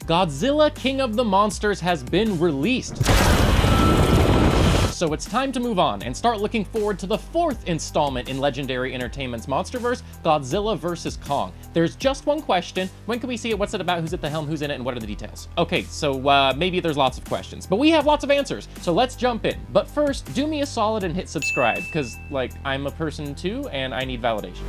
Godzilla King of the Monsters has been released. So it's time to move on and start looking forward to the 4th installment in Legendary Entertainment's Monsterverse, Godzilla vs. Kong. There's just one question. When can we see it? What's it about? Who's at the helm? Who's in it? And what are the details? Okay, so maybe there's lots of questions, but we have lots of answers. So let's jump in. But first, do me a solid and hit subscribe, because, like, I'm a person too, and I need validation.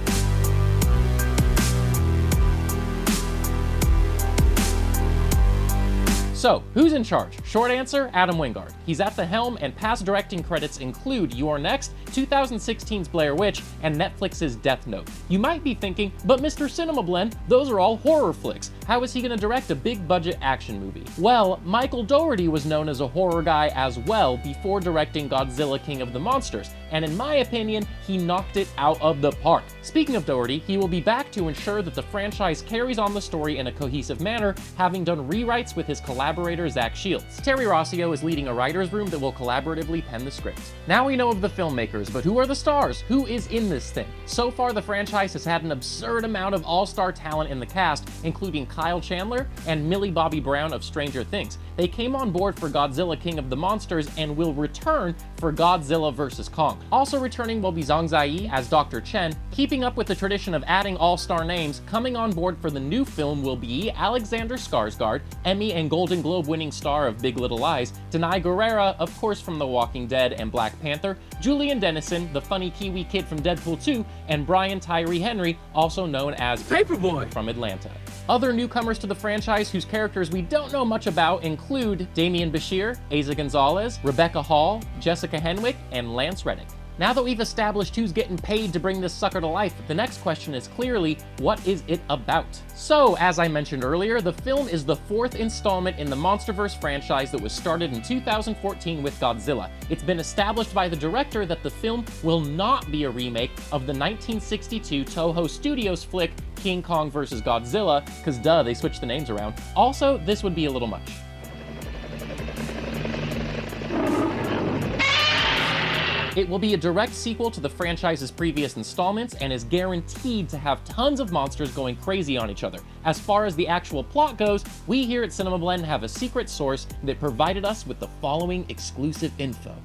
So, who's in charge? Short answer, Adam Wingard. He's at the helm, and past directing credits include You're Next, 2016's Blair Witch, and Netflix's Death Note. You might be thinking, but Mr. CinemaBlend, those are all horror flicks. How is he gonna direct a big budget action movie? Well, Michael Dougherty was known as a horror guy as well before directing Godzilla King of the Monsters, and in my opinion, he knocked it out of the park. Speaking of Dougherty, he will be back to ensure that the franchise carries on the story in a cohesive manner, having done rewrites with his collaborator Zach Shields. Terry Rossio is leading a writer's room that will collaboratively pen the script. Now we know of the filmmakers, but who are the stars? Who is in this thing? So far, the franchise has had an absurd amount of all-star talent in the cast, including Kyle Chandler and Millie Bobby Brown of Stranger Things. They came on board for Godzilla King of the Monsters and will return for Godzilla vs. Kong. Also returning will be Zhang Ziyi as Dr. Chen. Keeping up with the tradition of adding all-star names, coming on board for the new film will be Alexander Skarsgård, Emmy and Golden Globe winning star of Big Little Lies, Denai Guerrera, of course from The Walking Dead and Black Panther, Julian Dennison, the funny Kiwi kid from Deadpool 2, and Brian Tyree Henry, also known as Paperboy from Atlanta. Other newcomers to the franchise whose characters we don't know much about include Damian Bashir, Asa Gonzalez, Rebecca Hall, Jessica Henwick, and Lance Reddick. Now that we've established who's getting paid to bring this sucker to life, the next question is clearly, what is it about? So, as I mentioned earlier, the film is the 4th installment in the Monsterverse franchise that was started in 2014 with Godzilla. It's been established by the director that the film will not be a remake of the 1962 Toho Studios flick King Kong vs. Godzilla, because duh, they switched the names around. Also, this would be a little much. It will be a direct sequel to the franchise's previous installments and is guaranteed to have tons of monsters going crazy on each other. As far as the actual plot goes, we here at CinemaBlend have a secret source that provided us with the following exclusive info.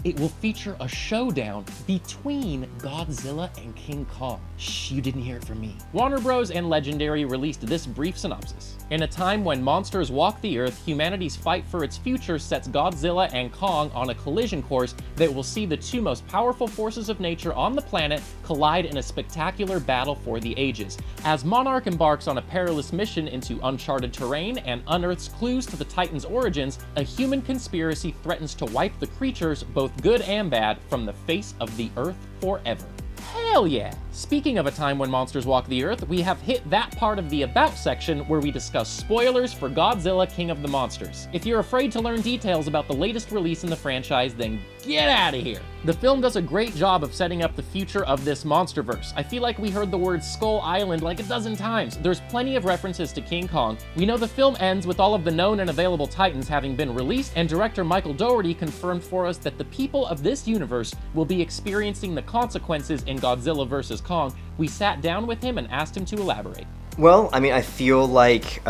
It will feature a showdown between Godzilla and King Kong. Shh, you didn't hear it from me. Warner Bros. And Legendary released this brief synopsis. In a time when monsters walk the earth, humanity's fight for its future sets Godzilla and Kong on a collision course that will see the two most powerful forces of nature on the planet collide in a spectacular battle for the ages. As Monarch embarks on a perilous mission into uncharted terrain and unearths clues to the Titan's origins, a human conspiracy threatens to wipe the creatures, both good and bad, from the face of the earth forever. Hell yeah! Speaking of a time when monsters walk the earth, we have hit that part of the About section where we discuss spoilers for Godzilla King of the Monsters. If you're afraid to learn details about the latest release in the franchise, then get out of here! The film does a great job of setting up the future of this monsterverse. I feel like we heard the word Skull Island like a dozen times. There's plenty of references to King Kong. We know the film ends with all of the known and available Titans having been released, and director Michael Dougherty confirmed for us that the people of this universe will be experiencing the consequences in Godzilla vs. Kong. We sat down with him and asked him to elaborate. Well, I mean, I feel like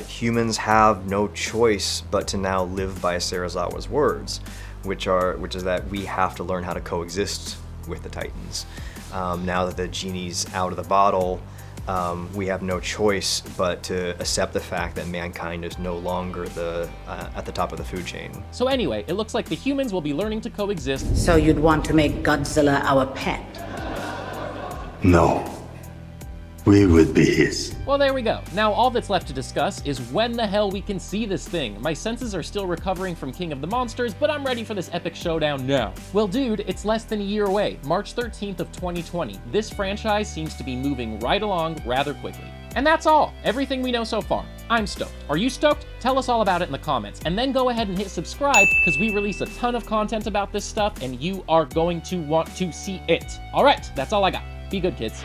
humans have no choice but to now live by Serizawa's words, which is that we have to learn how to coexist with the Titans. Now that the genie's out of the bottle, we have no choice but to accept the fact that mankind is no longer at the top of the food chain. So anyway, it looks like the humans will be learning to coexist. So you'd want to make Godzilla our pet? No. We would be his. Well, there we go. Now all that's left to discuss is when the hell we can see this thing. My senses are still recovering from King of the Monsters, but I'm ready for this epic showdown now. Well, dude, it's less than a year away, March 13th of 2020. This franchise seems to be moving right along rather quickly. And that's all, everything we know so far. I'm stoked. Are you stoked? Tell us all about it in the comments, and then go ahead and hit subscribe, because we release a ton of content about this stuff, and you are going to want to see it. All right, that's all I got. Be good, kids.